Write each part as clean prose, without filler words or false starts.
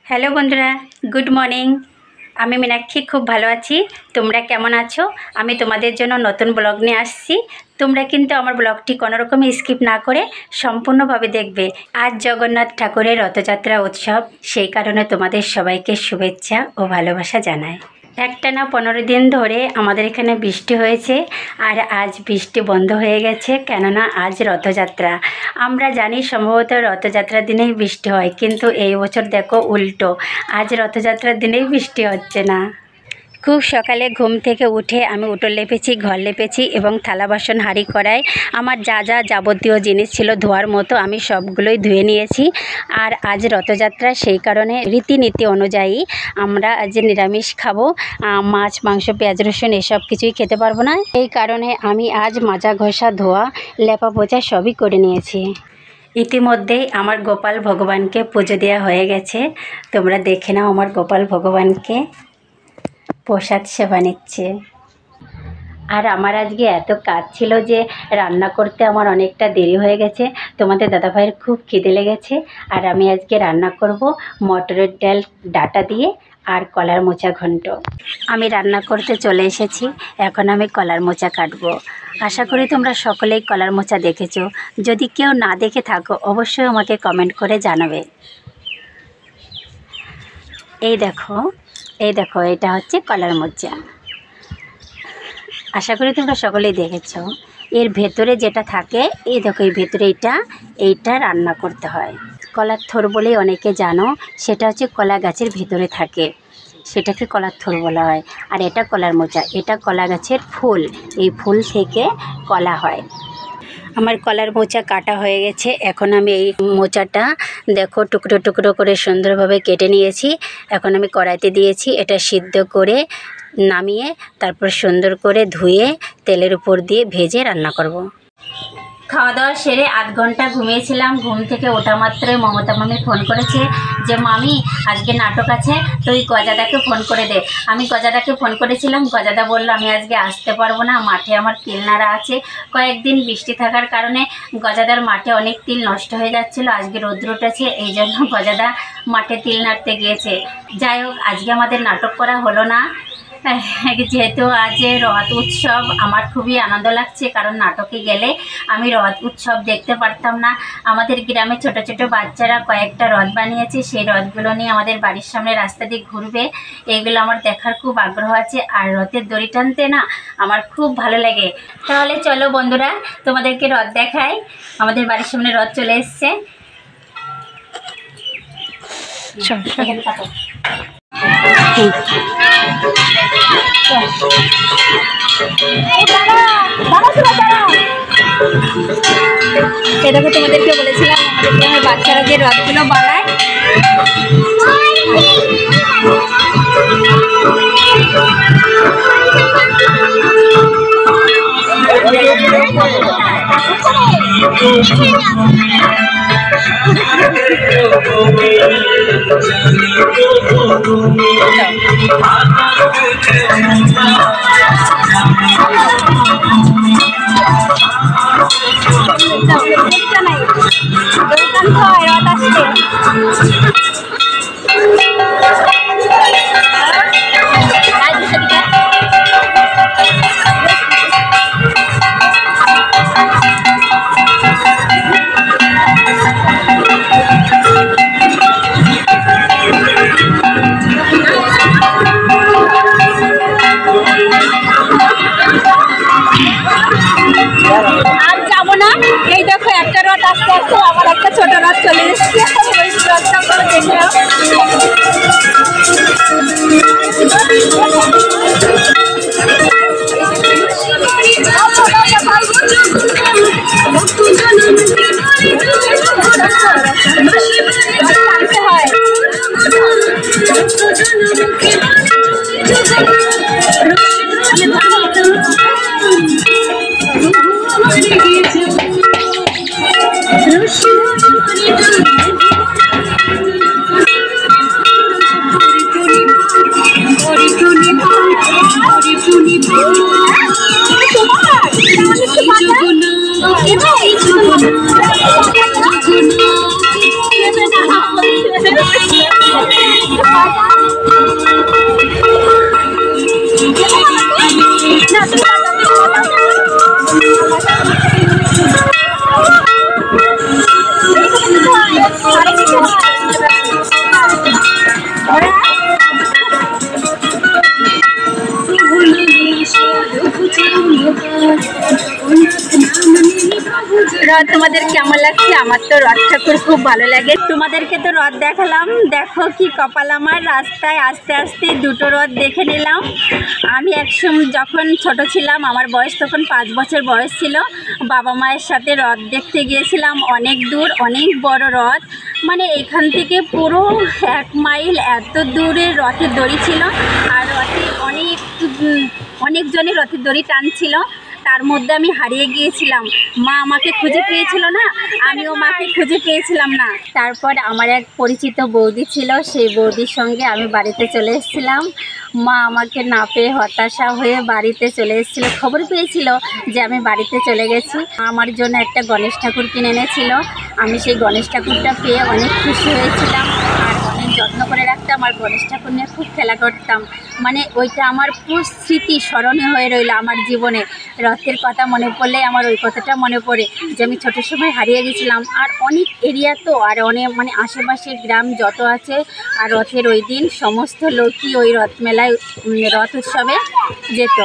Hello বন্ধুরা, good morning. আমি মীনাক্ষী খুব ভালো আছি। তোমরা কেমন আছো? আমি তোমাদের জন্য নতুন ব্লগ নিয়ে আসছি। তোমরা কিন্তু আমার ব্লগটি কোনোরকমই স্কিপ না করে সম্পূর্ণভাবে দেখবে। আজ জগন্নাথ ঠাকুরের রথযাত্রা উৎসব, সেই কারণে তোমাদের সবাইকে শুভেচ্ছা ও ভালোবাসা জানাই। একটানা 15 দিন ধরে আমাদের এখানে বৃষ্টি হয়েছে, আর আজ বৃষ্টি বন্ধ হয়ে গেছে, কেননা আজ রথযাত্রা। আমরা জানি সম্ভবত রথযাত্রার দিনেই বৃষ্টি হয়, কিন্তু এই বছর দেখো উল্টো, আজ রথযাত্রার দিনেই বৃষ্টি হচ্ছে না। খুব সকালে ঘুম থেকে উঠে আমি উঠোন লেপেছি, ঘর লেপেছি এবং থালা বাসন হাঁড়ি কড়াই আমার যা যা যাবতীয় জিনিস ছিল ধোয়ার মতো আমি সবগুলোই ধুয়ে নিয়েছি। আর আজ রথযাত্রা, সেই কারণে রীতিনীতি অনুযায়ী আমরা আজ নিরামিষ খাবো। মাছ, মাংস, পেঁয়াজ, রসুন এসব কিছুই খেতে পারবো না। এই কারণে আমি আজ মাজা ঘষা ধোয়া লেপা পোছা সবই করে নিয়েছি। ইতিমধ্যেই আমার গোপাল ভগবানকে পুজো দেওয়া হয়ে গেছে। তোমরা দেখে নাও আমার গোপাল ভগবানকে প্রসাদ সেবা নিচ্ছে। আর আমার আজকে এত কাজ ছিল যে রান্না করতে আমার অনেকটা দেরি হয়ে গেছে। তোমাদের দাদাভাইয়ের খুব খিদে লেগেছে, আর আমি আজকে রান্না করব মটরের ডাল ডাটা দিয়ে আর কলার মোচা ঘন্ট। আমি রান্না করতে চলে এসেছি, এখন আমি কলার মোচা কাটবো। আশা করি তোমরা সকলেই কলার মোচা দেখেছো। যদি কেউ না দেখে থাকো অবশ্যই আমাকে কমেন্ট করে জানাবে। এই দেখো এটা হচ্ছে কলার মোচা। আশা করি তোমরা সকলেই দেখেছো। এর ভেতরে যেটা থাকে, এই দেখো এই ভেতরে এইটা রান্না করতে হয়। কলার থোর বলেই অনেকে জানো, সেটা হচ্ছে কলা গাছের ভেতরে থাকে, সেটাকে কলার থোর বলা হয়। আর এটা কলার মোচা, এটা কলা গাছের ফুল, এই ফুল থেকে কলা হয়। আমার কলার মোচা কাটা হয়ে গেছে। এখন আমি এই মোচাটা দেখো টুকরো টুকরো করে সুন্দরভাবে কেটে নিয়েছি। এখন আমি কড়াইতে দিয়েছি, এটা সিদ্ধ করে নামিয়ে তারপর সুন্দর করে ধুয়ে তেলের উপর দিয়ে ভেজে রান্না করব। খাওয়া দাওয়া সেরে 8 ঘন্টা ঘুমিয়েছিলাম। ঘুম থেকে ওঠা মাত্রই মমতা মামি ফোন করেছে যে মামি আজকে নাটক আছে, তুই গজাদাকে ফোন করে দে। আমি গজাদাকে ফোন করেছিলাম, গজাদা বলল আমি আজকে আসতে পারবো না, মাঠে আমার তিল নাড়া আছে। কয়েকদিন বৃষ্টি থাকার কারণে গজাদার মাঠে অনেক তিল নষ্ট হয়ে যাচ্ছিলো। আজকে রৌদ্র উঠেছে, এই জন্য গজাদা মাঠে তিল নাড়তে গিয়েছে। যাই হোক, আজকে আমাদের নাটক করা হলো না, যেহেতু আজ রথ উৎসব। আমার খুবই আনন্দ লাগছে, কারণ নাটকে গেলে আমি রথ উৎসব দেখতে পারতাম না। আমাদের গ্রামে ছোট ছোট বাচ্চারা কয়েকটা রথ বানিয়েছে, সেই রথগুলো নিয়ে আমাদের বাড়ির সামনে রাস্তা দিয়ে ঘুরবে। এগুলো আমার দেখার খুব আগ্রহ আছে, আর রথের দড়ি টানতে না আমার খুব ভালো লাগে। তাহলে চলো বন্ধুরা, তোমাদেরকে রথ দেখাই। আমাদের বাড়ির সামনে রথ চলে এসছে। দেখো তোমাদেরকে বলেছিলাম আমাদের গ্রামের বাচ্চারা যে রথগুলো বানায়, আর যাবো না। এই দেখো একটা রথ আস্তে আস্তে আবার একটা ছোট রথ চলে এসেছে, ওই রথটা করে দেখে নাও। রথ তোমাদের কেমন লাগছে? আমার তো রথ ঠাকুর খুব ভালো লাগে। তোমাদেরকে তো রথ দেখালাম, দেখো কি কপাল আমার, রাস্তায় আস্তে আস্তে দুটো রথ দেখে নিলাম। আমি একসময় যখন ছোট ছিলাম, আমার বয়স তখন 5 বছর বয়স ছিল, বাবা মায়ের সাথে রথ দেখতে গিয়েছিলাম। অনেক দূর, অনেক বড় রথ, মানে এখান থেকে পুরো 1 মাইল এত দূরে রথের দড়ি ছিল। আর রথে অনেকজনই রথের দড়ি টানছিল। তার মধ্যে আমি হারিয়ে গিয়েছিলাম। মা আমাকে খুঁজে পেয়েছিল না, আমিও মাকে খুঁজে পেয়েছিলাম না। তারপর আমার এক পরিচিত বৌদি ছিল, সেই বৌদির সঙ্গে আমি বাড়িতে চলে এসেছিলাম। মা আমাকে না পেয়ে হতাশা হয়ে বাড়িতে চলে এসেছিল, খবর পেয়েছিল যে আমি বাড়িতে চলে গেছি। আমার জন্য একটা গণেশ ঠাকুর কিনে এনেছিল। আমি সেই গণেশ ঠাকুরটা পেয়ে অনেক খুশি হয়েছিলাম, আর অনেক যত্ন করে রাখতাম, আর গণেশ ঠাকুর নিয়ে খুব খেলা করতাম। মানে ওইটা আমার পুরো স্মৃতি স্মরণীয় হয়ে রইল আমার জীবনে। রথের কথা মনে পড়লে আমার ওই কথাটা মনে পড়ে যে আমি ছোটোর সময় হারিয়ে গেছিলাম। আর অনেক এরিয়া তো, আর অনেক মানে আশেপাশের গ্রাম যত আছে, আর রথের ওই দিন সমস্ত লোকই ওই রথ মেলায়, রথ উৎসবে যেত।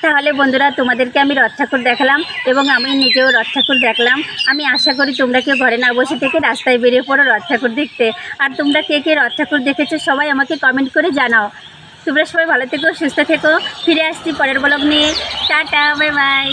তাহলে বন্ধুরা, তোমাদেরকে আমি রথ ঠাকুর দেখালাম এবং আমি নিজেও রথ ঠাকুর দেখলাম। আমি আশা করি তোমরা কেউ ঘরে না বসে থেকে রাস্তায় বেরিয়ে পড়ো রথ ঠাকুর দেখতে। আর তোমরা কে কে রথ ঠাকুর দেখেছো সবাই আমাকে কমেন্ট করে জানাও। তোমরা সবাই ভালো থেকো, সুস্থ থেকো। ফিরে আসছি পরের ব্লগ নিয়ে। Tata, bye bye.